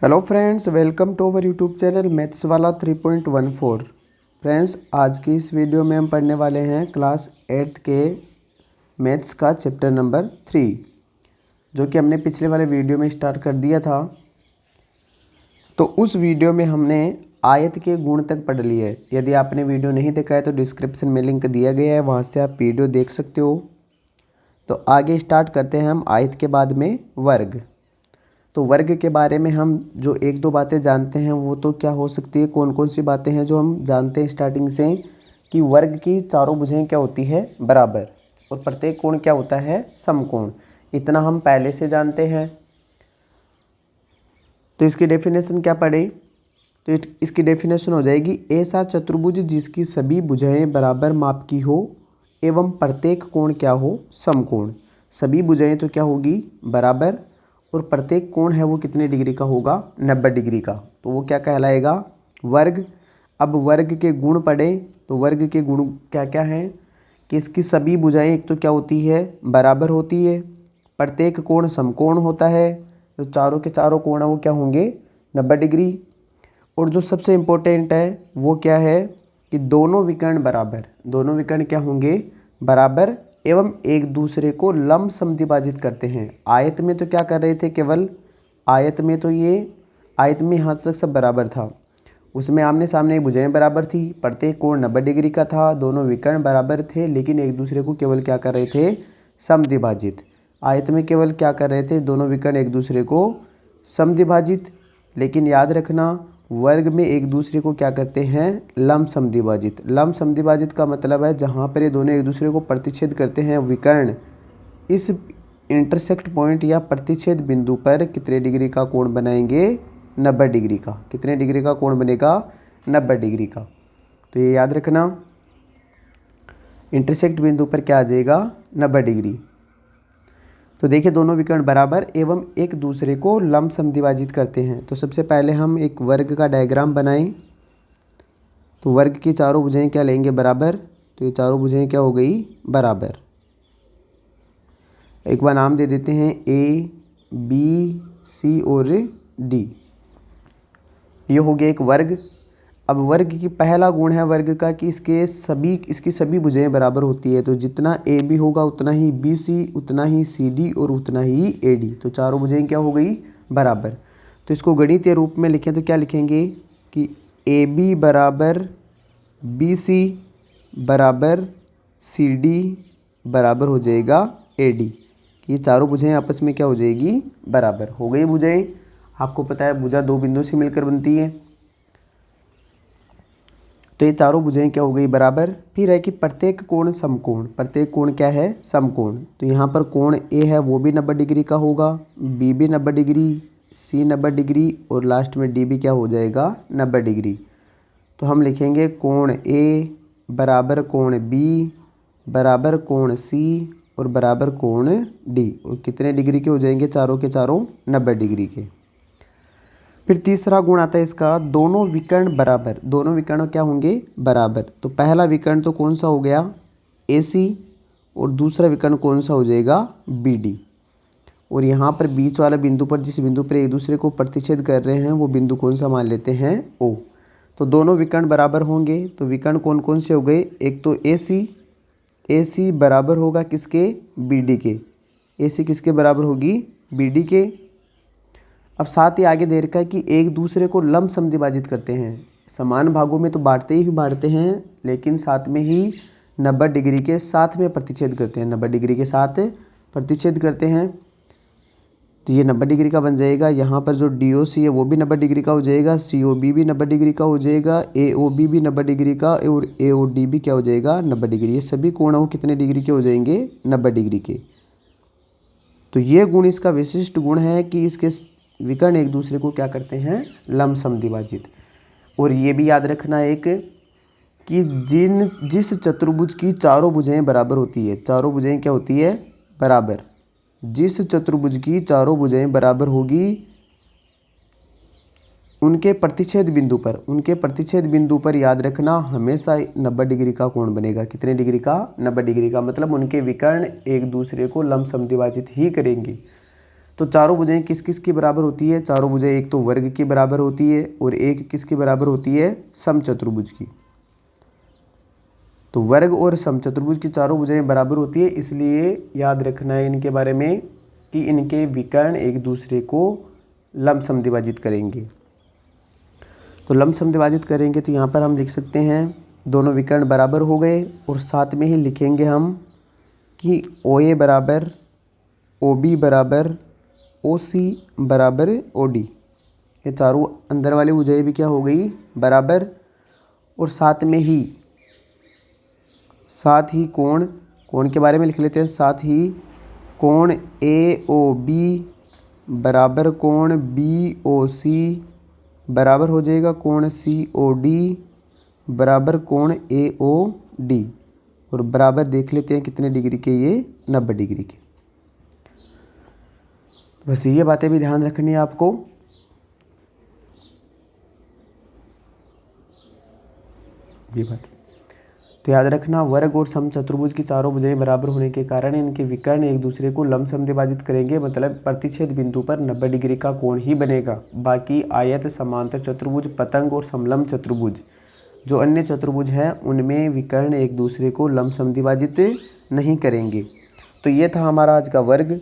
Hello friends, welcome to our YouTube channel maths वाला 3.14। Friends, आज की इस वीडियो में हम पढ़ने वाले हैं क्लास 8th के मैथ्स का चैप्टर नंबर 3, जो कि हमने पिछले वाले वीडियो में स्टार्ट कर दिया था। तो उस वीडियो में हमने आयत के गुण तक पढ़ लिए है। यदि आपने वीडियो नहीं देखा है तो डिस्क्रिप्शन में लिंक दिया गया है, वहाँ से आप वीडियो देख सकते हो। तो आगे स्टार्ट करते हैं हम आयत के बाद में वर्ग। तो वर्ग के बारे में हम जो एक दो बातें जानते हैं वो तो क्या हो सकती है, कौन कौन सी बातें हैं जो हम जानते हैं स्टार्टिंग से, कि वर्ग की चारों भुजाएं क्या होती है, बराबर, और प्रत्येक कोण क्या होता है, समकोण। इतना हम पहले से जानते हैं। तो इसकी डेफिनेशन क्या पढ़े, तो इसकी डेफिनेशन हो जाएगी, ऐसा चतुर्भुज जिसकी सभी भुजाएं बराबर माप की हो एवं प्रत्येक कोण क्या हो, समकोण। सभी भुजाएं तो क्या होगी, बराबर, और प्रत्येक कोण है वो कितने डिग्री का होगा, 90 डिग्री का। तो वो क्या कहलाएगा, वर्ग। अब वर्ग के गुण पढ़े तो वर्ग के गुण क्या क्या हैं, कि इसकी सभी भुजाएं एक तो क्या होती है, बराबर होती है, प्रत्येक कोण समकोण होता है, तो चारों के चारों कोण वो क्या होंगे, 90 डिग्री। और जो सबसे इम्पोर्टेंट है वो क्या है, कि दोनों विकर्ण बराबर, दोनों विकर्ण क्या होंगे, बराबर, एवं एक दूसरे को लंब समद्विभाजित करते हैं। आयत में तो क्या कर रहे थे, केवल आयत में तो ये आयत में हाथ तक सब बराबर था, उसमें आमने सामने भुजाएं बराबर थी, प्रत्येक कोण 90 डिग्री का था, दोनों विकर्ण बराबर थे, लेकिन एक दूसरे को केवल क्या कर रहे थे, समद्विभाजित। आयत में केवल क्या कर रहे थे, दोनों विकर्ण एक दूसरे को समद्विभाजित। लेकिन याद रखना, वर्ग में एक दूसरे को क्या करते हैं, लंब समद्विभाजित। लंब समद्विभाजित का मतलब है जहाँ पर ये दोनों एक दूसरे को प्रतिच्छेद करते हैं विकर्ण, इस इंटरसेक्ट पॉइंट या प्रतिच्छेद बिंदु पर कितने डिग्री का कोण बनाएंगे, 90 डिग्री का। कितने डिग्री का कोण बनेगा, 90 डिग्री का। तो ये याद रखना, इंटरसेक्ट बिंदु पर क्या आ जाएगा, 90 डिग्री। तो देखिए, दोनों विकर्ण बराबर एवं एक दूसरे को लंब समद्विभाजित करते हैं। तो सबसे पहले हम एक वर्ग का डायग्राम बनाएं। तो वर्ग की चारों भुजाएं क्या लेंगे, बराबर। तो ये चारों भुजाएं क्या हो गई, बराबर। एक बार नाम दे देते हैं, ए, बी, सी और डी। ये हो गया एक वर्ग। अब वर्ग की पहला गुण है वर्ग का, कि इसकी सभी भुजाएं बराबर होती है। तो जितना ए बी होगा उतना ही बी सी, उतना ही सी डी और उतना ही ए डी। तो चारों भुजाएं क्या हो गई, बराबर। तो इसको गणितीय रूप में लिखें तो क्या लिखेंगे, कि ए बी बराबर बी सी बराबर सी डी बराबर हो जाएगा ए डी। ये चारों भुजाएं आपस में क्या हो जाएगी, बराबर हो गई भुजाएं। आपको पता है भुजा दो बिंदु से मिलकर बनती है। तो ये चारों भुजाएं क्या हो गई, बराबर। फिर है कि प्रत्येक कोण समकोण। प्रत्येक कोण क्या है, समकोण। तो यहाँ पर कोण ए है वो भी 90 डिग्री का होगा, बी भी 90 डिग्री, सी 90 डिग्री और लास्ट में डी भी क्या हो जाएगा, 90 डिग्री। तो हम लिखेंगे कोण ए बराबर कोण बी बराबर कोण सी और बराबर कोण डी। और कितने डिग्री के हो जाएंगे, चारों के चारों 90 डिग्री के। फिर तीसरा गुण आता है इसका, दोनों विकर्ण बराबर। दोनों विकर्ण क्या होंगे, बराबर। तो पहला विकर्ण तो कौन सा हो गया, ए सी, और दूसरा विकर्ण कौन सा हो जाएगा, बी डी। और यहाँ पर बीच वाला बिंदु पर, जिस बिंदु पर एक दूसरे को प्रतिच्छेद कर रहे हैं, वो बिंदु कौन सा मान लेते हैं, ओ। तो दोनों विकर्ण बराबर होंगे। तो विकर्ण कौन कौन से हो गए, एक तो ए सी बराबर होगा किसके, बी डी के। ए सी किसके बराबर होगी, बी डी के। अब साथ ही आगे दे रखा है कि एक दूसरे को लंब समद्विभाजित करते हैं। समान भागों में तो बांटते ही बांटते हैं, लेकिन साथ में ही 90 डिग्री के साथ में प्रतिच्छेद करते हैं। 90 डिग्री के साथ प्रतिच्छेद करते हैं। तो ये 90 डिग्री का बन जाएगा। यहाँ पर जो डी ओ सी है वो भी 90 डिग्री का हो जाएगा, सी ओ बी भी 90 डिग्री का हो जाएगा, ए ओ बी भी 90 डिग्री का, और ए ओ डी भी क्या हो जाएगा, 90 डिग्री। ये सभी कोण वो कितने डिग्री के हो जाएंगे, 90 डिग्री के। तो ये गुण इसका विशिष्ट गुण है कि इसके विकर्ण एक दूसरे को क्या करते हैं, लंब समद्विभाजित। और ये भी याद रखना एक, कि जिस चतुर्भुज की चारों भुजाएं बराबर होती है, चारों भुजाएं क्या होती है, बराबर। जिस चतुर्भुज की चारों भुजाएं बराबर होगी, उनके प्रतिच्छेद बिंदु पर याद रखना हमेशा 90 डिग्री का कोण बनेगा। कितने डिग्री का, 90 डिग्री का। मतलब उनके विकर्ण एक दूसरे को लंब समद्विभाजित ही करेंगे। तो चारों भुजाएं किस किस के बराबर होती है? चारों भुजाएं एक तो वर्ग के बराबर होती है और एक किसके बराबर होती है? समचतुर्भुज की। तो वर्ग और समचतुर्भुज की चारों भुजाएं बराबर होती है, इसलिए याद रखना है इनके बारे में कि इनके विकर्ण एक दूसरे को लंब समद्विभाजित करेंगे। तो लंब समद्विभाजित करेंगे तो यहाँ पर हम लिख सकते हैं दोनों विकर्ण बराबर हो गए, और साथ में ही लिखेंगे हम कि OA बराबर OB बराबर OC बराबर OD। ये चारों अंदर वाली भुजाएं भी क्या हो गई? बराबर। और साथ ही कोण के बारे में लिख लेते हैं। साथ ही कोण AOB बराबर कोण BOC बराबर हो जाएगा कोण COD बराबर कोण AOD। और बराबर देख लेते हैं कितने डिग्री के? ये 90 डिग्री के। बस ये बातें भी ध्यान रखनी है आपको। ये बात तो याद रखना, वर्ग और समचतुर्भुज की चारों भुजाएं बराबर होने के कारण इनके विकर्ण एक दूसरे को लंब समद्विभाजित करेंगे, मतलब प्रतिच्छेद बिंदु पर 90 डिग्री का कोण ही बनेगा। बाकी आयत, समांतर चतुर्भुज, पतंग और समलंब चतुर्भुज जो अन्य चतुर्भुज हैं उनमें विकर्ण एक दूसरे को लंब समद्विभाजित नहीं करेंगे। तो ये था हमारा आज का वर्ग।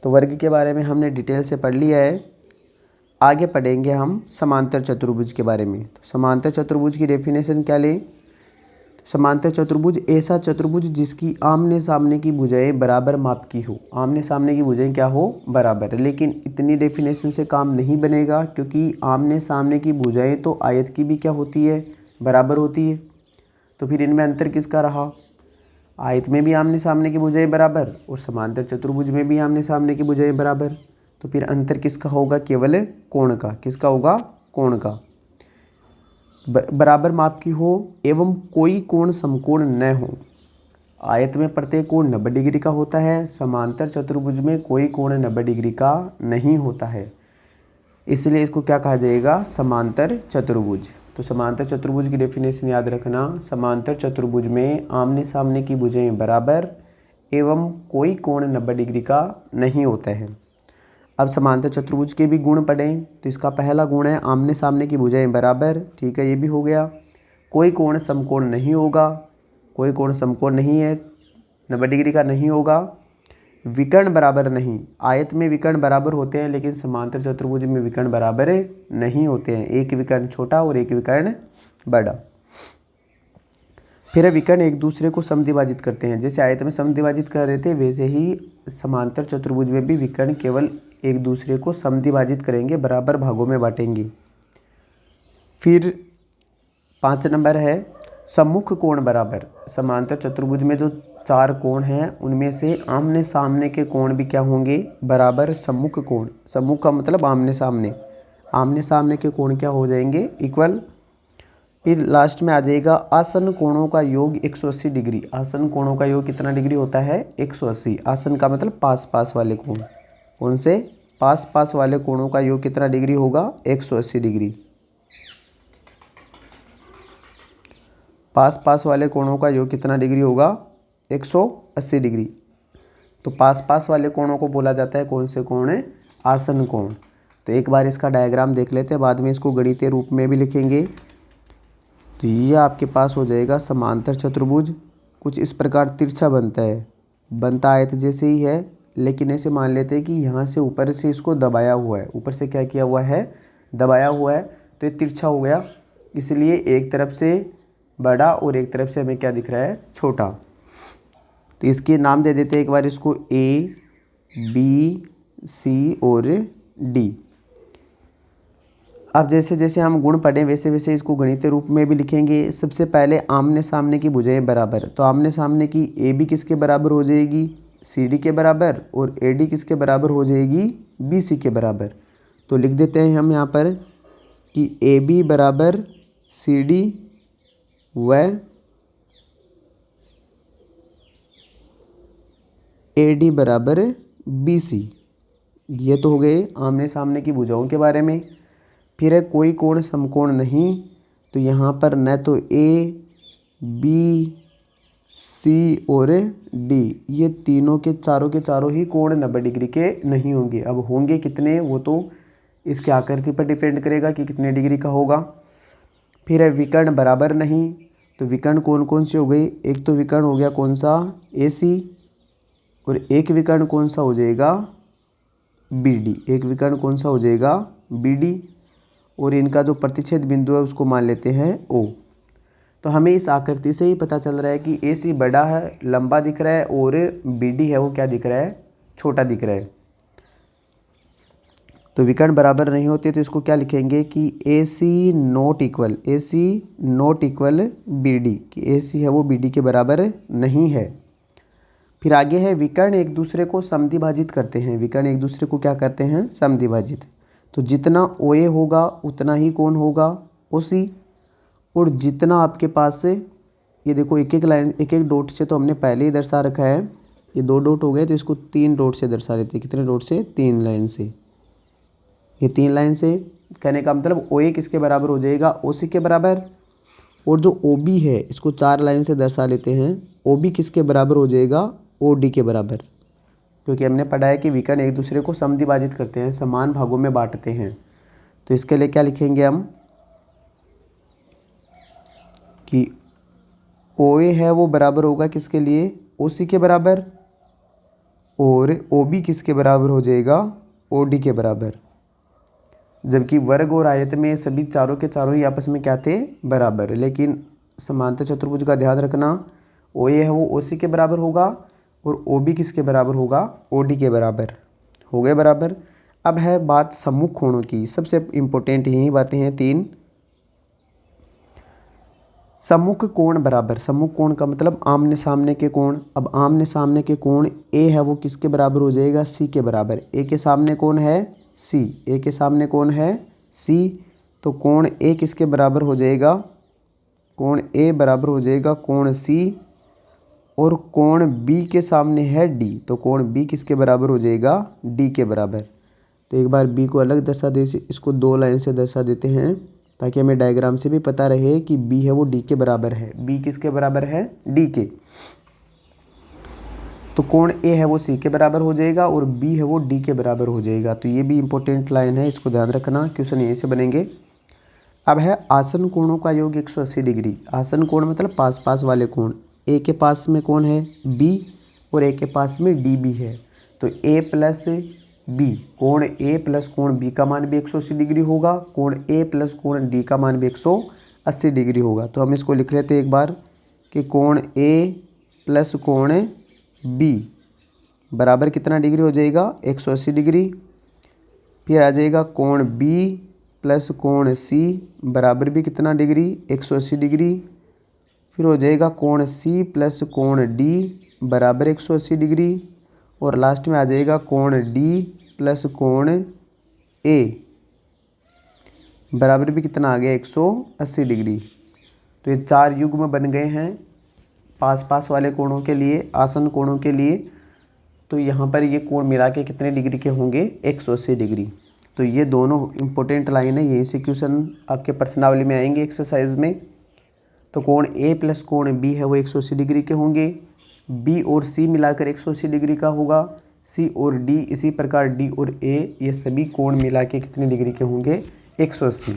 तो वर्ग के बारे में हमने डिटेल से पढ़ लिया है। आगे पढ़ेंगे हम समांतर चतुर्भुज के बारे में। तो समांतर चतुर्भुज की डेफिनेशन क्या लें? समांतर चतुर्भुज ऐसा चतुर्भुज जिसकी आमने सामने की भुजाएं बराबर माप की हो। आमने सामने की भुजाएं क्या हो? बराबर। लेकिन इतनी डेफिनेशन से काम नहीं बनेगा, क्योंकि आमने सामने की भुजाएं तो आयत की भी क्या होती है? बराबर होती है। तो फिर इनमें अंतर किसका रहा? आयत में भी आमने सामने की भुजाएं बराबर और समांतर चतुर्भुज में भी आमने सामने की भुजाएं बराबर। तो फिर अंतर किसका होगा? केवल कोण का। किसका होगा? कोण का। बराबर माप की हो एवं कोई कोण समकोण न हो। आयत में प्रत्येक कोण 90 डिग्री का होता है, समांतर चतुर्भुज में कोई कोण 90 डिग्री का नहीं होता है, इसलिए इसको क्या कहा जाएगा? समांतर चतुर्भुज। तो समांतर चतुर्भुज की डेफिनेशन याद रखना, समांतर चतुर्भुज में आमने सामने की भुजाएं बराबर एवं कोई कोण 90 डिग्री का नहीं होता है। अब समांतर चतुर्भुज के भी गुण पढ़ें। तो इसका पहला गुण है आमने सामने की भुजाएं बराबर। ठीक है, ये भी हो गया। कोई कोण समकोण नहीं होगा। कोई कोण समकोण नहीं है, 90 डिग्री का नहीं होगा। विकर्ण बराबर नहीं। आयत में विकर्ण बराबर होते हैं, लेकिन समांतर चतुर्भुज में विकर्ण बराबर नहीं होते हैं। एक विकर्ण छोटा और एक विकर्ण बड़ा। फिर विकर्ण एक दूसरे को समद्विभाजित करते हैं। जैसे आयत में समद्विभाजित कर रहे थे, वैसे ही समांतर चतुर्भुज में भी विकर्ण केवल एक दूसरे को समद्विभाजित करेंगे, बराबर भागों में बांटेंगे। फिर 5 नंबर है सम्मुख कोण बराबर। समांतर चतुर्भुज में जो 4 कोण हैं उनमें से आमने सामने के कोण भी क्या होंगे? बराबर। सम्मुख कोण, सम्मुख का मतलब आमने सामने। आमने सामने के कोण क्या हो जाएंगे? इक्वल। फिर लास्ट में आ जाएगा आसन्न कोणों का योग 180 डिग्री। आसन्न कोणों का योग कितना डिग्री होता है? 180। आसन्न का मतलब पास पास वाले कोण। कौन से? पास पास वाले कोणों का योग कितना डिग्री होगा? 180 डिग्री। पास पास वाले कोणों का योग कितना डिग्री होगा? 180 डिग्री। तो पास पास वाले कोणों को बोला जाता है कौन से कोण? आसन्न कोण। तो एक बार इसका डायग्राम देख लेते हैं, बाद में इसको गणितीय रूप में भी लिखेंगे। तो ये आपके पास हो जाएगा समांतर चतुर्भुज। कुछ इस प्रकार तिरछा बनता है, बनता आयत जैसे ही है, लेकिन ऐसे मान लेते हैं कि यहाँ से ऊपर से इसको दबाया हुआ है। ऊपर से क्या किया हुआ है? दबाया हुआ है, तो ये तिरछा हो गया। इसलिए एक तरफ से बड़ा और एक तरफ से हमें क्या दिख रहा है? छोटा। तो इसके नाम दे देते हैं एक बार इसको A, B, C और D। अब जैसे जैसे हम गुण पढ़ें वैसे वैसे इसको गणितीय रूप में भी लिखेंगे। सबसे पहले आमने सामने की भुजाएं बराबर। तो आमने सामने की AB किसके बराबर हो जाएगी? CD के बराबर। और AD किसके बराबर हो जाएगी? BC के बराबर। तो लिख देते हैं हम यहाँ पर कि AB बराबर CD व AD बराबर BC। ये तो हो गए आमने सामने की भुजाओं के बारे में। फिर है कोई कोण समकोण नहीं। तो यहाँ पर न तो A, B, सी और डी, ये तीनों के चारों ही कोण 90 डिग्री के नहीं होंगे। अब होंगे कितने वो तो इसके आकृति पर डिपेंड करेगा कि कितने डिग्री का होगा। फिर है विकर्ण बराबर नहीं, तो विकर्ण कौन कौन से हो गए, एक तो विकर्ण हो गया कौन सा, ए सी, और एक विकर्ण कौन सा हो जाएगा, बी डी। एक विकर्ण कौन सा हो जाएगा, बी डी, और इनका जो प्रतिच्छेद बिंदु है उसको मान लेते हैं ओ। तो हमें इस आकृति से ही पता चल रहा है कि ए सी बड़ा है, लंबा दिख रहा है, और बी डी है वो क्या दिख रहा है, छोटा दिख रहा है। तो विकर्ण बराबर नहीं होते तो इसको क्या लिखेंगे कि A C not equal, A C not equal B D, कि ए सी है वो बी डी के बराबर नहीं है। फिर आगे है विकर्ण एक दूसरे को समद्विभाजित करते हैं, विकर्ण एक दूसरे को क्या करते हैं, समद्विभाजित। तो जितना ओ ए होगा उतना ही कौन होगा, ओ सी, और जितना आपके पास से ये देखो एक एक लाइन एक एक डॉट से तो हमने पहले ही दर्शा रखा है, ये 2 डॉट हो गए तो इसको 3 डॉट से दर्शा लेते हैं। कितने डॉट से, 3 लाइन से। ये 3 लाइन से कहने का मतलब ओ ए किसके बराबर हो जाएगा, ओ सी के बराबर, और जो ओ बी है इसको 4 लाइन से दर्शा लेते हैं, ओ बी किसके बराबर हो जाएगा, ओ डी के बराबर, क्योंकि हमने पढ़ा है कि विकर्ण एक दूसरे को समद्विभाजित करते हैं, समान भागों में बांटते हैं। तो इसके लिए क्या लिखेंगे हम कि ओ ए है वो बराबर होगा किसके लिए, ओ सी के बराबर, और ओ बी किसके बराबर हो जाएगा, ओ डी के बराबर। जबकि वर्ग और आयत में सभी चारों के चारों ही आपस में क्या थे, बराबर। लेकिन समांतर चतुर्भुज का ध्यान रखना, ओ ए है वो ओ सी के बराबर होगा, और ओ बी किसके बराबर होगा, ओ डी के बराबर। हो गए बराबर। अब है बात सम्मुख कोणों की, सबसे इम्पोर्टेंट यही बातें हैं 3। सम्मुख कोण बराबर, सम्मुख कोण का मतलब आमने सामने के कोण। अब आमने सामने के कोण ए है वो किसके बराबर हो जाएगा, सी के बराबर। ए के सामने कौन है, सी, ए के सामने कौन है, सी, तो कोण ए किसके बराबर हो जाएगा, कोण ए बराबर हो जाएगा कोण सी, और कोण बी के सामने है डी, तो कोण बी किसके बराबर हो जाएगा, डी के बराबर। तो एक बार बी को अलग दर्शा दे, इसको 2 लाइन से दर्शा देते हैं ताकि हमें डायग्राम से भी पता रहे कि बी है वो डी के बराबर है। बी किसके बराबर है, डी के। तो कोण ए है वो सी के बराबर हो जाएगा और बी है वो डी के बराबर हो जाएगा। तो ये भी इंपॉर्टेंट लाइन है, इसको ध्यान रखना, क्वेश्चन यहीं से बनेंगे। अब है आसन कोणों का योग 180 डिग्री। आसन कोण मतलब पास पास वाले कोण। ए के पास में कौन है, बी, और ए के पास में डी बी है। तो ए प्लस बी, कोण ए प्लस कोण बी का मान भी 180 डिग्री होगा, कोण ए प्लस कोण डी का मान भी 180 डिग्री होगा। तो हम इसको लिख लेते हैं एक बार कि कोण ए प्लस कोण बी बराबर कितना डिग्री हो जाएगा, 180 डिग्री। फिर आ जाएगा कोण बी प्लस कोण सी बराबर भी कितना डिग्री, 180 डिग्री। फिर हो जाएगा कोण सी प्लस कोण डी बराबर 180 डिग्री, और लास्ट में आ जाएगा कोण डी प्लस कोण ए बराबर भी कितना आ गया, 180 डिग्री। तो ये 4 युग्म बन गए हैं पास पास वाले कोणों के लिए, आसन कोणों के लिए। तो यहाँ पर ये कोण मिला के कितने डिग्री के होंगे, 180 डिग्री। तो ये दोनों इंपॉर्टेंट लाइन है, यहीं से क्वेश्चन आपके प्रश्नावली में आएंगे एक्सरसाइज में। तो कोण ए प्लस कोण बी है वो 180 डिग्री के होंगे, बी और सी मिलाकर 180 डिग्री का होगा, सी और डी इसी प्रकार डी और ए, ये सभी कोण मिला के कितने डिग्री के होंगे, 180।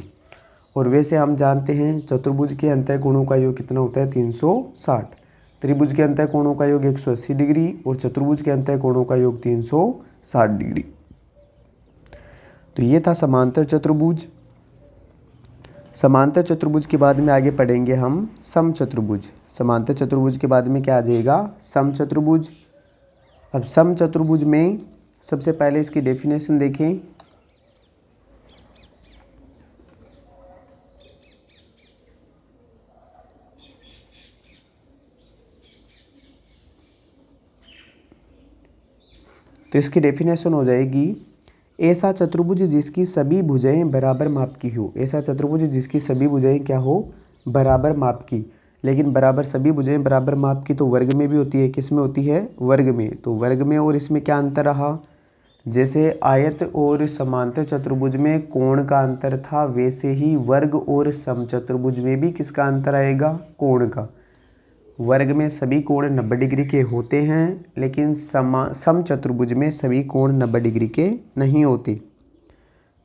और वैसे हम जानते हैं चतुर्भुज के अंतः कोणों का योग कितना होता है, 360। त्रिभुज के अंतः कोणों का योग 180 डिग्री और चतुर्भुज के अंतः कोणों का योग 360 डिग्री। तो ये था समांतर चतुर्भुज। समांतर चतुर्भुज के बाद में आगे पढ़ेंगे हम समचतुर्भुज। समांतर चतुर्भुज के बाद में क्या आ जाएगा, समचतुर्भुज। अब समचतुर्भुज में सबसे पहले इसकी डेफिनेशन देखें। तो इसकी डेफिनेशन हो जाएगी, ऐसा चतुर्भुज जिसकी सभी भुजाएं बराबर माप की हो। ऐसा चतुर्भुज जिसकी सभी भुजाएं क्या हो, बराबर माप की। लेकिन बराबर सभी भुजाएं बराबर माप की तो वर्ग में भी होती है, किस में होती है, वर्ग में। तो वर्ग में और इसमें क्या अंतर रहा, जैसे आयत और समांतर चतुर्भुज में कोण का अंतर था, वैसे ही वर्ग और समचतुर्भुज में भी किसका अंतर आएगा, कोण का। वर्ग में सभी कोण 90 डिग्री के होते हैं, लेकिन समचतुर्भुज में सभी कोण 90 डिग्री के नहीं होते।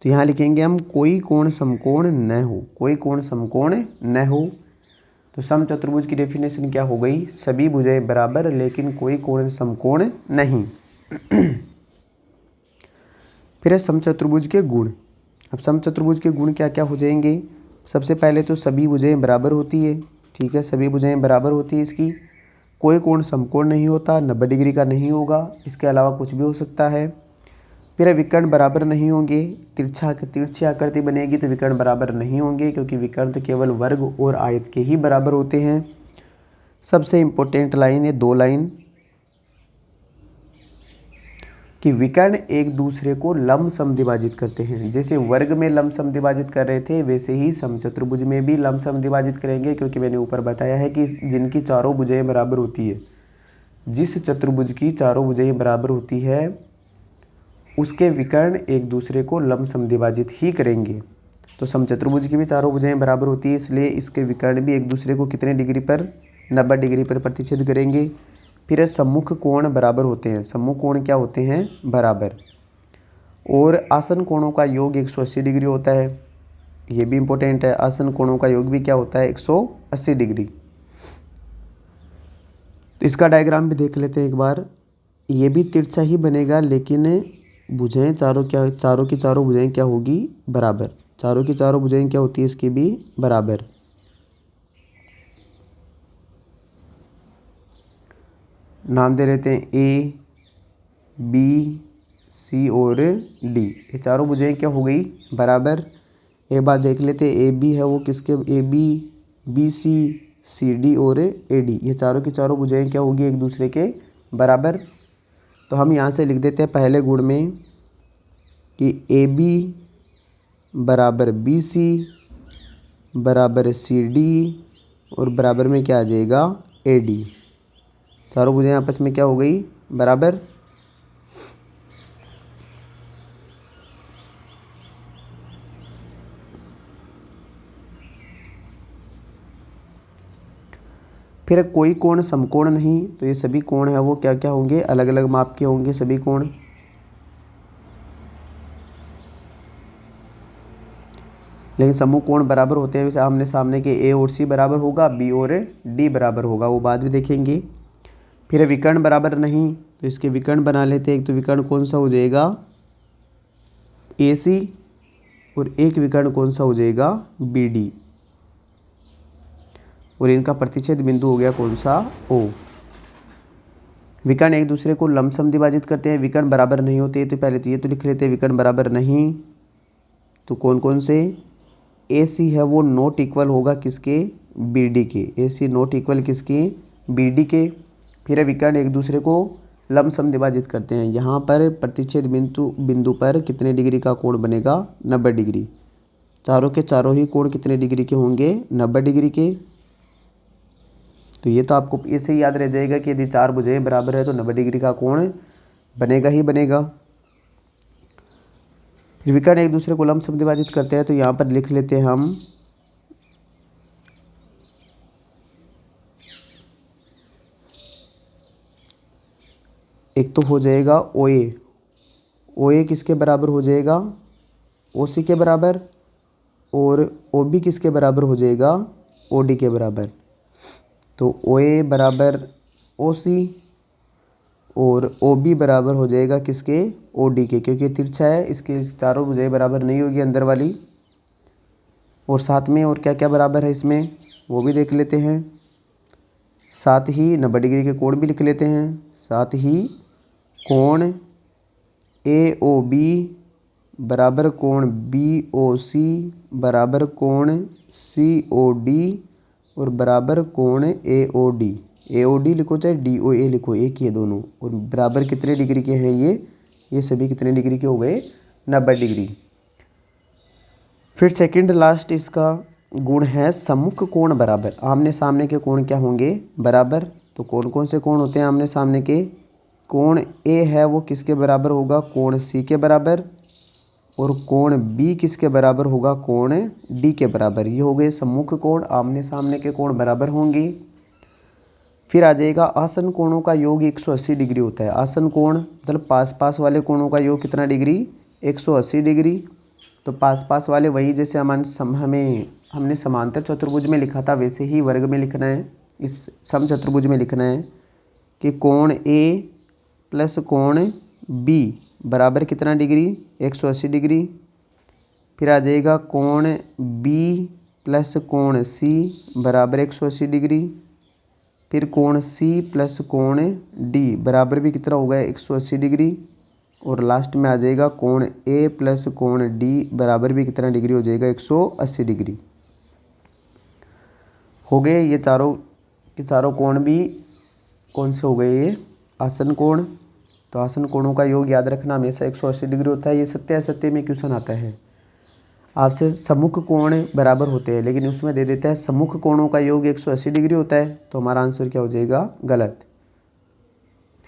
तो यहाँ लिखेंगे हम कोई कोण समकोण न हो, कोई कोण समकोण न हो। तो समचतुर्भुज की डेफिनेशन क्या हो गई? सभी भुजाएं बराबर लेकिन कोई कोण समकोण नहीं। फिर है समचतुर्भुज के गुण। अब समचतुर्भुज के गुण क्या क्या हो जाएंगे? सबसे पहले तो सभी भुजाएं बराबर होती है, ठीक है, सभी भुजाएं बराबर होती है इसकी। कोई कोण समकोण नहीं होता, 90 डिग्री का नहीं होगा, इसके अलावा कुछ भी हो सकता है। फिर विकर्ण बराबर नहीं होंगे, तिरछी आकृति बनेगी तो विकर्ण बराबर नहीं होंगे, क्योंकि विकर्ण तो केवल वर्ग और आयत के ही बराबर होते हैं। सबसे इम्पोर्टेंट लाइन है 2 लाइन कि विकर्ण एक दूसरे को लमसम विभाजित करते हैं। जैसे वर्ग में लमसम विभाजित कर रहे थे, वैसे ही समचतुर्भुज में भी लमसम विभाजित करेंगे, क्योंकि मैंने ऊपर बताया है कि जिनकी चारों भुजाएं बराबर होती है, जिस चतुर्भुज की चारों भुजाएं बराबर होती है उसके विकर्ण एक दूसरे को लमसम विभाजित ही करेंगे। तो समचतुर्भुज की भी चारों भुजाएं बराबर होती है, इसलिए इसके विकर्ण भी एक दूसरे को कितने डिग्री पर? 90 डिग्री पर प्रतिच्छेद करेंगे। फिर सम्मुख कोण बराबर होते हैं, सम्मुख कोण क्या होते हैं? बराबर। और आसन कोणों का योग 180 डिग्री होता है, ये भी इम्पोर्टेंट है। आसन कोणों का योग भी क्या होता है? 180 डिग्री। तो इसका डायग्राम भी देख लेते हैं एक बार। ये भी तिरछा ही बनेगा, लेकिन भुजाएं चारों की चारों भुजाएं क्या होगी? बराबर। चारों की चारों भुजाएं क्या होती है इसकी भी? बराबर। नाम दे लेते हैं ए, बी, सी और डी। ये चारों भुजाएं क्या हो गई? बराबर। एक बार देख लेते हैं ए बी है वो किसके? A B, B C, C D और ए डी, ये चारों की चारों भुजाएं क्या होगी? एक दूसरे के बराबर। तो हम यहाँ से लिख देते हैं पहले गुण में कि ए बी बराबर बी सी बराबर सी डी और बराबर में क्या आ जाएगा? A D. चारों भुजाएं आपस में क्या हो गई? बराबर। फिर कोई कोण समकोण नहीं, तो ये सभी कोण है वो क्या क्या होंगे? अलग अलग माप के होंगे सभी कोण। लेकिन समूह कोण बराबर होते हैं, जैसे आमने सामने के ए और सी बराबर होगा, बी और डी बराबर होगा, वो बाद में देखेंगे। फिर विकर्ण बराबर नहीं, तो इसके विकर्ण बना लेते हैं। एक तो विकर्ण कौन सा हो जाएगा? ए सी, और एक विकर्ण कौन सा हो जाएगा? बी डी, और इनका प्रतिच्छेद बिंदु हो गया कौन सा? ओ। विकर्ण एक दूसरे को लमसम विभाजित करते हैं, विकर्ण बराबर नहीं होते, तो पहले तो ये तो लिख लेते हैं विकर्ण बराबर नहीं। तो कौन कौन से? ए सी है वो नॉट इक्वल होगा किसके? बी डी के। ए सी नॉट इक्वल किसके? बी डी के। फिर विकर्ण एक दूसरे को लमसम विभाजित करते हैं। यहाँ पर प्रतिच्छेद बिंदु पर कितने डिग्री का कोण बनेगा? 90 डिग्री। चारों के चारों ही कोण कितने डिग्री के होंगे? 90 डिग्री के। तो ये तो आपको ऐसे ही याद रह जाएगा कि यदि चार भुजाएं बराबर है तो 90 डिग्री का कोण बनेगा ही बनेगा। फिर विकर्ण एक दूसरे को लमसम विभाजित करते हैं, तो यहाँ पर लिख लेते हैं हम एक तो हो जाएगा ओ ए। ओ ए किसके बराबर हो जाएगा? ओ सी के बराबर। और ओ बी किसके बराबर हो जाएगा? ओ डी के बराबर। तो ओ ए बराबर ओ सी और ओ बी बराबर हो जाएगा किसके? ओ डी के, क्योंकि तिरछा है, इसके चारों भुजाएं बराबर नहीं होगी अंदर वाली। और साथ में और क्या क्या बराबर है इसमें वो भी देख लेते हैं। साथ ही 90 डिग्री के कोण भी लिख लेते हैं। साथ ही कोण ए ओ बी बराबर कोण बी ओ सी बराबर कोण सी ओ डी और बराबर कोण ए ओ डी। ए ओ डी लिखो चाहे डी ओ ए लिखो, एक ही है दोनों। और बराबर कितने डिग्री के हैं ये सभी कितने डिग्री के हो गए? 90 डिग्री। फिर सेकंड लास्ट इसका गुण है सम्मुख कोण बराबर। आमने सामने के कोण क्या होंगे? बराबर। तो कौन कौन से कोण होते हैं आमने सामने के? कोण ए है वो किसके बराबर होगा? कोण सी के बराबर। और कोण बी किसके बराबर होगा? कोण डी के बराबर। ये हो गए सम्मुख कोण, आमने सामने के कोण बराबर होंगे। फिर आ जाएगा आसन कोणों का योग 180 डिग्री होता है। आसन कोण मतलब पास पास वाले कोणों का योग कितना डिग्री, 180 डिग्री। तो पास पास वाले वही जैसे हमने समांतर चतुर्भुज में लिखा था वैसे ही वर्ग में लिखना है, इस सम चतुर्भुज में लिखना है कि कोण ए प्लस कोण बी बराबर कितना डिग्री, 180 डिग्री। फिर आ जाएगा कोण बी प्लस कोण सी बराबर 180 डिग्री। फिर कोण सी प्लस कोण डी बराबर भी कितना होगा, 180 डिग्री। और लास्ट में आ जाएगा कोण ए प्लस कोण डी बराबर भी कितना डिग्री हो जाएगा, 180 डिग्री। हो गए ये चारों के चारों कोण भी कौन से हो गए, ये आसन कोण। तो आसन कोणों का योग याद रखना हमेशा 180 डिग्री होता है। ये सत्य असत्य में क्वेश्चन आता है आपसे, सम्मुख कोण बराबर होते हैं लेकिन उसमें दे देता है सम्मुख कोणों का योग 180 डिग्री होता है, तो हमारा आंसर क्या हो जाएगा, गलत।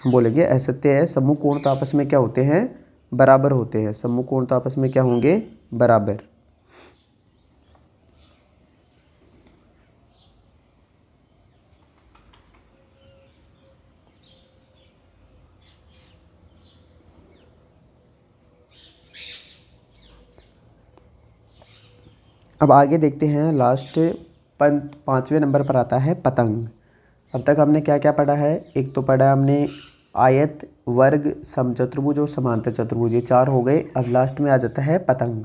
हम बोलेंगे असत्य है, सम्मुख कोण तो आपस में क्या होते हैं, बराबर होते हैं। सम्मुख कोण तो आपस में क्या होंगे, बराबर। अब आगे देखते हैं लास्ट 5वें नंबर पर आता है पतंग। अब तक हमने क्या क्या पढ़ा है, एक तो पढ़ा हमने आयत, वर्ग, समचतुर्भुज और समांतर चतुर्भुज, ये 4 हो गए। अब लास्ट में आ जाता है पतंग।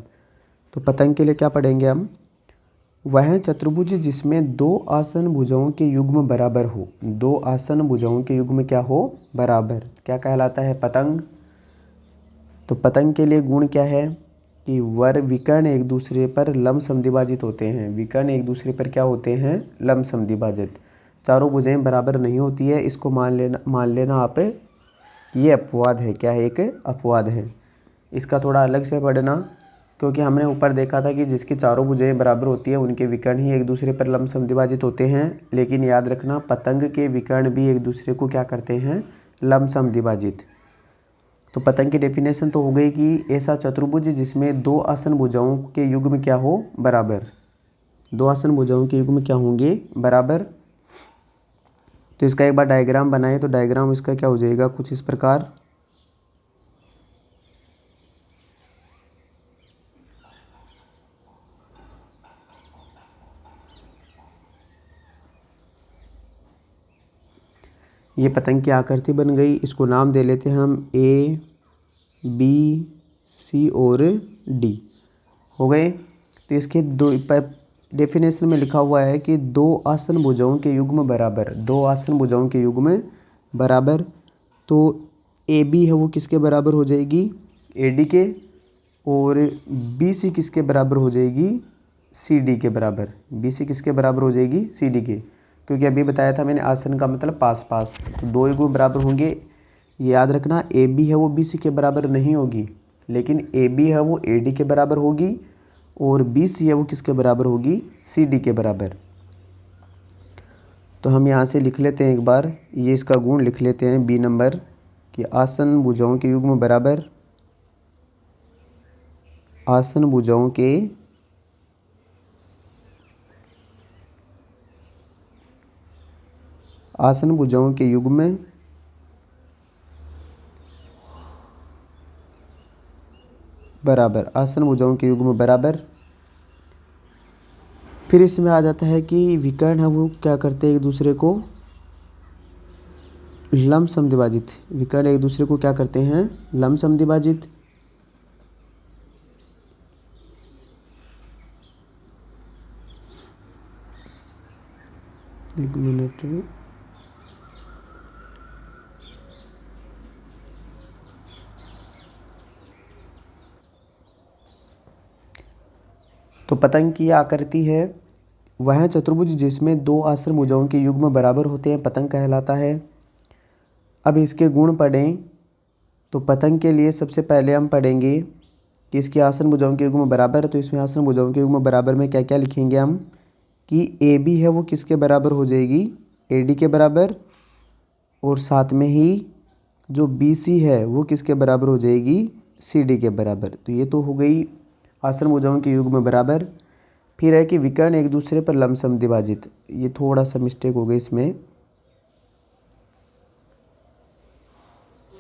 तो पतंग के लिए क्या पढ़ेंगे हम, वह चतुर्भुज जिसमें 2 आसन भुजाओं के युग्म बराबर हो। 2 आसन भुजाओं के युग्म क्या हो, बराबर, क्या कहलाता है, पतंग। तो पतंग के लिए गुण क्या है कि विकर्ण एक दूसरे पर लंब समद्विभाजित होते हैं। विकर्ण एक दूसरे पर क्या होते हैं, लंब समद्विभाजित। चारों भुजाएं बराबर नहीं होती है, इसको मान लेना आप, ये अपवाद है। क्या है, एक अपवाद है। इसका थोड़ा अलग से पढ़ना, क्योंकि हमने ऊपर देखा था कि जिसकी चारों भुजाएं बराबर होती है उनके विकर्ण ही एक दूसरे पर लंब समद्विभाजित होते हैं। लेकिन याद रखना पतंग के विकर्ण भी एक दूसरे को क्या करते हैं, लंब समद्विभाजित। तो पतंग की डेफिनेशन तो हो गई कि ऐसा चतुर्भुज जिसमें 2 आसन भुजाओं के युग्म क्या हो, बराबर। 2 आसन भुजाओं के युग्म क्या होंगे, बराबर। तो इसका एक बार डायग्राम बनाए, तो डायग्राम इसका क्या हो जाएगा, कुछ इस प्रकार। ये पतंग की आकृति बन गई, इसको नाम दे लेते हैं हम ए, बी, सी और डी, हो गए। तो इसके डेफिनेशन में लिखा हुआ है कि 2 आसन भुजाओं के युग्म बराबर, 2 आसन भुजाओं के युग्म बराबर। तो ए बी है वो किसके बराबर हो जाएगी, ए डी के। और बी सी किसके बराबर हो जाएगी, सी डी के बराबर। बी सी किसके बराबर हो जाएगी, सी डी के। क्योंकि अभी बताया था मैंने आसन का मतलब पास पास, तो 2 युग्म बराबर होंगे। ये याद रखना ए बी है वो बी सी के बराबर नहीं होगी, लेकिन ए बी है वो ए डी के बराबर होगी। और बी सी है वो किसके बराबर होगी, सी डी के बराबर। तो हम यहाँ से लिख लेते हैं एक बार, ये इसका गुण लिख लेते हैं बी नंबर, कि आसन भुजाओं के युग्म बराबर, आसन भुजाओं के युग्म बराबर, आसन भुजाओं के युग्म बराबर। फिर इसमें आ जाता है कि विकर्ण है वो क्या करते हैं, एक दूसरे को लंब समद्विभाजित। विकर्ण एक दूसरे को क्या करते हैं, लंब समद्विभाजित। एक मिनट, तो पतंग की आकृति है, वह चतुर्भुज जिसमें 2 आसन भुजाओं के युग्म बराबर होते हैं पतंग कहलाता है। अब इसके गुण पढ़ें, तो पतंग के लिए सबसे पहले हम पढ़ेंगे कि इसके आसन भुजाओं के युग्म बराबर। तो इसमें आसन भुजाओं के युग्म बराबर में क्या क्या लिखेंगे हम, कि ए बी है वो किसके बराबर हो जाएगी, ए डी के बराबर। और साथ में ही जो बी सी है वो किसके बराबर हो जाएगी, सी डी के बराबर। तो ये तो हो गई आसन भुजाओं के युग्म बराबर। फिर है कि विकर्ण एक दूसरे पर लंब समद्विभाजित, ये थोड़ा सा मिस्टेक हो गई इसमें,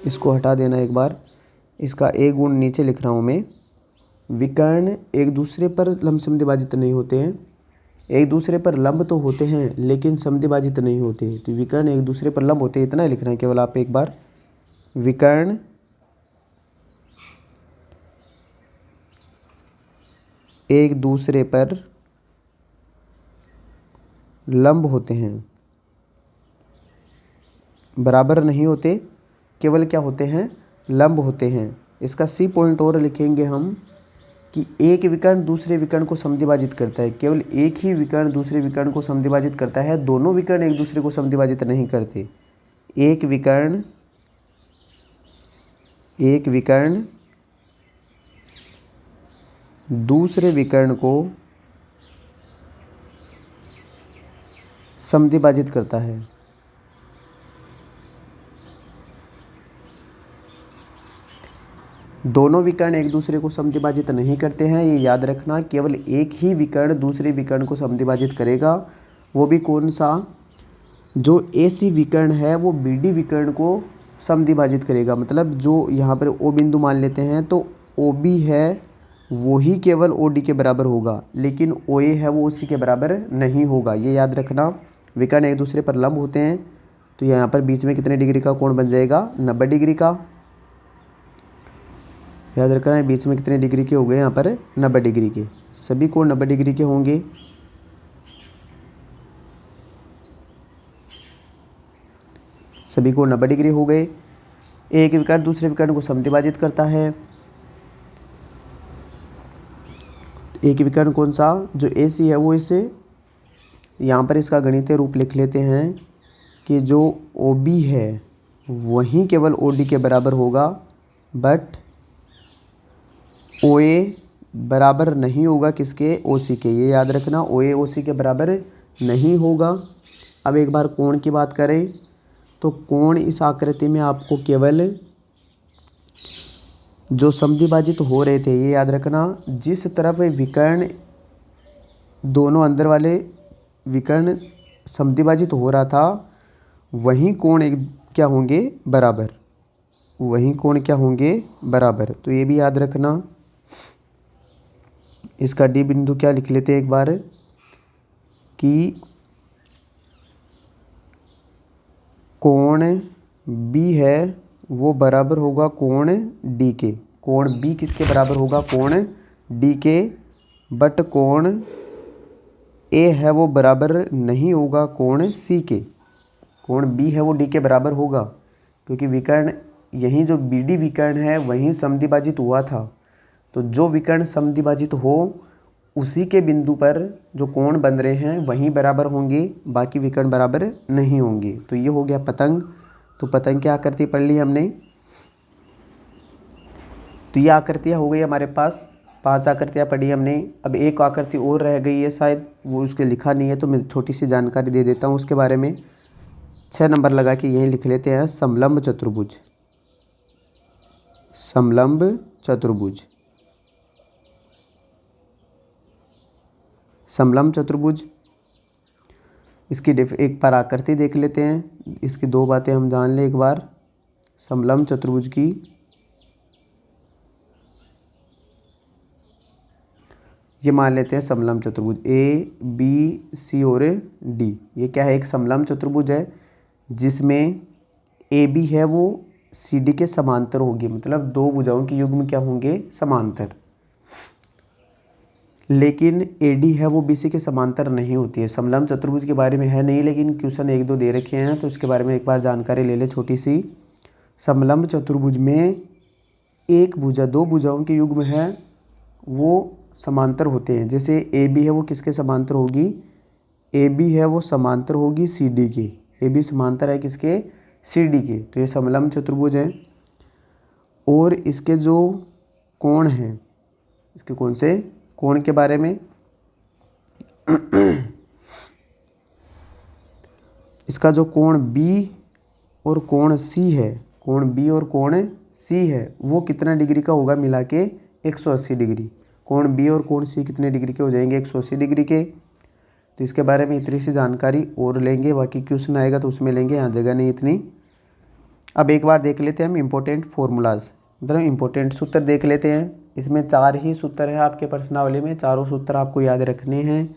इसको हटा देना एक बार। इसका ए गुण नीचे लिख रहा हूँ मैं। विकर्ण एक दूसरे पर लंब समद्विभाजित नहीं होते हैं। एक दूसरे पर लंब तो होते हैं लेकिन समद्विभाजित नहीं होते। तो विकर्ण एक दूसरे पर लंब होते हैं, इतना ही लिखना है केवल आप एक बार। विकर्ण एक दूसरे पर लंब होते हैं, बराबर नहीं होते, केवल क्या होते हैं, लंब होते हैं। इसका सी पॉइंट और लिखेंगे हम कि एक विकर्ण दूसरे विकर्ण को समद्विभाजित करता है। केवल एक ही विकर्ण दूसरे विकर्ण को समद्विभाजित करता है, दोनों विकर्ण एक दूसरे को समद्विभाजित नहीं करते। एक विकर्ण दूसरे विकर्ण को समद्विभाजित करता है। दोनों विकर्ण एक दूसरे को समद्विभाजित नहीं करते हैं, ये याद रखना। केवल एक ही विकर्ण दूसरे विकर्ण को समद्विभाजित करेगा, वो भी कौन सा, जो AC विकर्ण है वो BD विकर्ण को समद्विभाजित करेगा। मतलब जो यहाँ पर O बिंदु मान लेते हैं तो OB है वही केवल OD के बराबर होगा, लेकिन OA है वो OC के बराबर नहीं होगा, ये याद रखना। विकर्ण एक दूसरे पर लंब होते हैं तो यहाँ पर बीच में कितने डिग्री का कोण बन जाएगा, 90 डिग्री का। याद रखना है बीच में कितने डिग्री के हो गए यहाँ पर, 90 डिग्री के। सभी कोण 90 डिग्री के होंगे। सभी कोण 90 डिग्री हो गए। एक विकर्ण दूसरे विकर्ण को समद्विभाजित करता है। एक विकर्ण कौन सा, जो AC है वो इसे, यहाँ पर इसका गणितीय रूप लिख लेते हैं कि जो OB है वही केवल OD के बराबर होगा, बट OA बराबर नहीं होगा किसके, OC के। ये याद रखना, OA OC के बराबर नहीं होगा। अब एक बार कोण की बात करें तो कोण इस आकृति में आपको केवल जो समद्विभाजित हो रहे थे, ये याद रखना, जिस तरफ विकर्ण दोनों अंदर वाले विकर्ण समद्विभाजित हो रहा था वहीं कोण एक क्या होंगे, बराबर। वहीं कोण क्या होंगे, बराबर। तो ये भी याद रखना। इसका डी बिंदु क्या लिख लेते हैं एक बार कि कोण B है वो बराबर होगा कोण D के। कोण B किसके बराबर होगा, कोण D के। बट कोण A है वो बराबर नहीं होगा कोण C के। कोण B है वो D के बराबर होगा क्योंकि विकर्ण यही जो BD विकर्ण है वहीं समद्विभाजित हुआ था। तो जो विकर्ण समद्विभाजित हो उसी के बिंदु पर जो कोण बन रहे हैं वहीं बराबर होंगे, बाकी विकर्ण बराबर नहीं होंगे। तो ये हो गया पतंग। तो पतंग की आकृति पढ़ ली हमने। तो ये आकृतियाँ हो गई हमारे पास, 5 आकृतियाँ पढ़ी हमने। अब एक आकृति और रह गई है शायद, वो उसके लिखा नहीं है तो मैं छोटी सी जानकारी दे देता हूँ उसके बारे में। 6 नंबर लगा के यहीं लिख लेते हैं, समलंब चतुर्भुज। समलंब चतुर्भुज। समलंब चतुर्भुज, इसकी एक बार आकृति देख लेते हैं, इसकी 2 बातें हम जान लें एक बार। समलंब चतुर्भुज की ये मान लेते हैं समलंब चतुर्भुज ABC और D। ये क्या है, एक समलंब चतुर्भुज है जिसमें AB है वो CD के समांतर होगी। मतलब दो भुजाओं की युग्म क्या होंगे, समांतर। लेकिन AD है वो BC के समांतर नहीं होती है। समलंब चतुर्भुज के बारे में है नहीं, लेकिन क्वेश्चन 1-2 दे रखे हैं तो उसके बारे में एक बार जानकारी ले ले छोटी सी। समलंब चतुर्भुज में एक भुजा, 2 भुजाओं की युग्म है वो समांतर होते हैं। जैसे AB है वो किसके समांतर होगी, AB है वो समांतर होगी CD के। AB समांतर है किसके, CD के। तो ये समलंब चतुर्भुज है। और इसके जो कोण हैं, इसके कौन से कोण के बारे में इसका जो कोण B और कोण C है, कोण B और कोण C है वो कितना डिग्री का होगा, मिला के 180 डिग्री। कोण B और कोण C कितने डिग्री के हो जाएंगे, 180 डिग्री के। तो इसके बारे में इतनी सी जानकारी और लेंगे, बाकी क्वेश्चन आएगा तो उसमें लेंगे, यहाँ जगह नहीं इतनी। अब एक बार देख लेते हैं हम इम्पोर्टेंट फार्मूलाज, मतलब इम्पोर्टेंट सूत्र देख लेते हैं। इसमें 4 ही सूत्र है आपके प्रश्नावली में, चारों सूत्र आपको याद रखने हैं,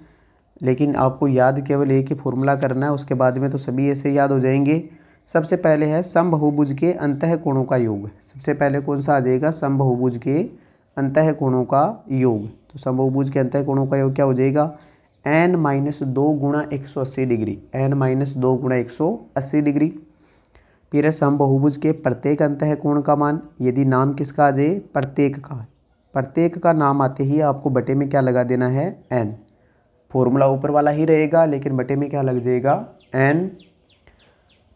लेकिन आपको याद केवल एक ही फार्मूला करना है, उसके बाद में तो सभी ऐसे याद हो जाएंगे। सबसे पहले है समबाहुभुज के अंतःकोणों का योग। सबसे पहले कौन सा आ जाएगा? समबाहुभुज के अंतःकोणों का योग। तो समबाहुभुज के अंतःकोणों का योग क्या हो जाएगा? n-2 गुणा 180 डिग्री, n-2 गुणा 180 डिग्री। फिर है समबाहुभुज के प्रत्येक अंतःकोण का मान। यदि नाम किसका आ जाए? प्रत्येक का, प्रत्येक का नाम आते ही आपको बटे में क्या लगा देना है? n। फॉर्मूला ऊपर वाला ही रहेगा, लेकिन बटे में क्या लग जाएगा? n।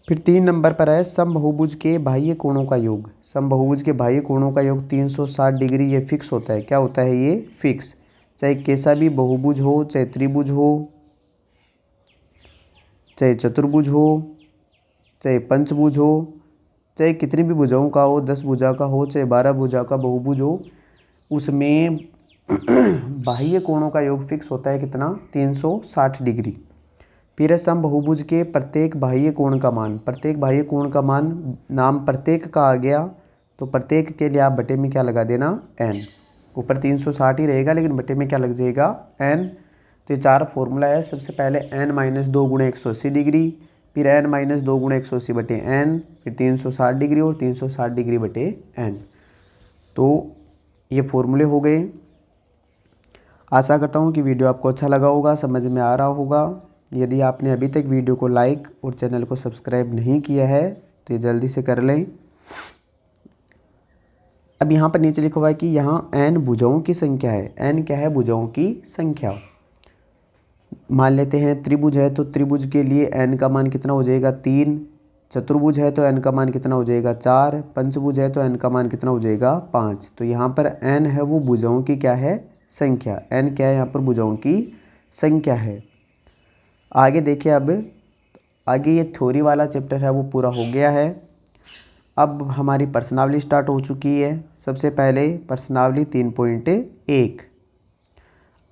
फिर 3 नंबर पर है समबाहुभुज के बाह्य कोणों का योग। समबाहुभुज के बाह्य कोणों का योग 360 डिग्री, ये फिक्स होता है। क्या होता है ये? फिक्स। चाहे कैसा भी बहुभुज हो, चाहे त्रिभुज हो, चाहे चतुर्भुज हो, चाहे पंचभुज हो, चाहे कितनी भी भुजाओं का हो, 10 भुजा का हो, चाहे 12 भुजा का बहुभुज हो, उसमें बाह्य कोणों का योग फिक्स होता है कितना? 360 डिग्री। फिर है समबाहुभुज के प्रत्येक बाह्य कोण का मान। प्रत्येक बाह्य कोण का मान, नाम प्रत्येक का आ गया तो प्रत्येक के लिए आप बटे में क्या लगा देना? n। ऊपर 360 ही रहेगा, लेकिन बटे में क्या लग जाएगा? n। तो ये 4 फॉर्मूला है। सबसे पहले n-2 गुणा 180 डिग्री, फिर n-2 गुणा 180 बटे n, फिर 360 डिग्री और 360 डिग्री बटे n। तो ये फॉर्मूले हो गए। आशा करता हूँ कि वीडियो आपको अच्छा लगा होगा, समझ में आ रहा होगा। यदि आपने अभी तक वीडियो को लाइक और चैनल को सब्सक्राइब नहीं किया है तो ये जल्दी से कर लें। अब यहाँ पर नीचे लिखा हुआ है कि यहाँ n भुजाओं की संख्या है। n क्या है? भुजाओं की संख्या। मान लेते हैं त्रिभुज है, तो त्रिभुज के लिए n का मान कितना हो जाएगा? 3। चतुर्भुज है तो n का मान कितना हो जाएगा? 4। पंचभुज है तो n का मान कितना हो जाएगा? 5। तो यहाँ पर n है वो भुजाओं की क्या है? संख्या। n क्या है? यहाँ पर भुजाओं की संख्या है। आगे देखिए, अब आगे ये थ्योरी वाला चैप्टर है वो पूरा हो गया है। अब हमारी प्रश्नावली स्टार्ट हो चुकी है। सबसे पहले प्रश्नावली 3.1।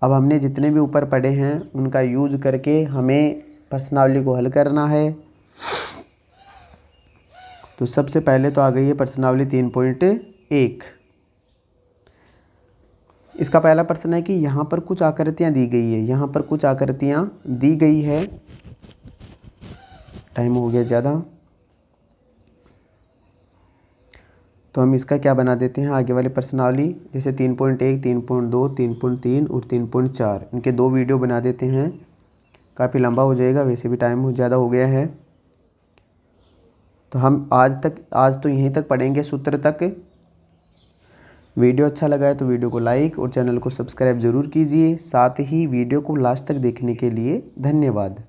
अब हमने जितने भी ऊपर पढ़े हैं उनका यूज करके हमें प्रश्नावली को हल करना है। तो सबसे पहले तो आ गई है प्रश्नावली 3.1। इसका पहला प्रश्न है कि यहाँ पर कुछ आकृतियाँ दी गई है। यहाँ पर कुछ आकृतियाँ दी गई है। टाइम हो गया ज़्यादा, तो हम इसका क्या बना देते हैं आगे वाली प्रश्नावली, जैसे 3.1, 3.2, 3.3 और 3.4, इनके 2 वीडियो बना देते हैं। काफ़ी लंबा हो जाएगा, वैसे भी टाइम ज़्यादा हो गया है। तो हम आज तो यहीं तक पढ़ेंगे, सूत्र तक। वीडियो अच्छा लगा है तो वीडियो को लाइक और चैनल को सब्सक्राइब ज़रूर कीजिए। साथ ही वीडियो को लास्ट तक देखने के लिए धन्यवाद।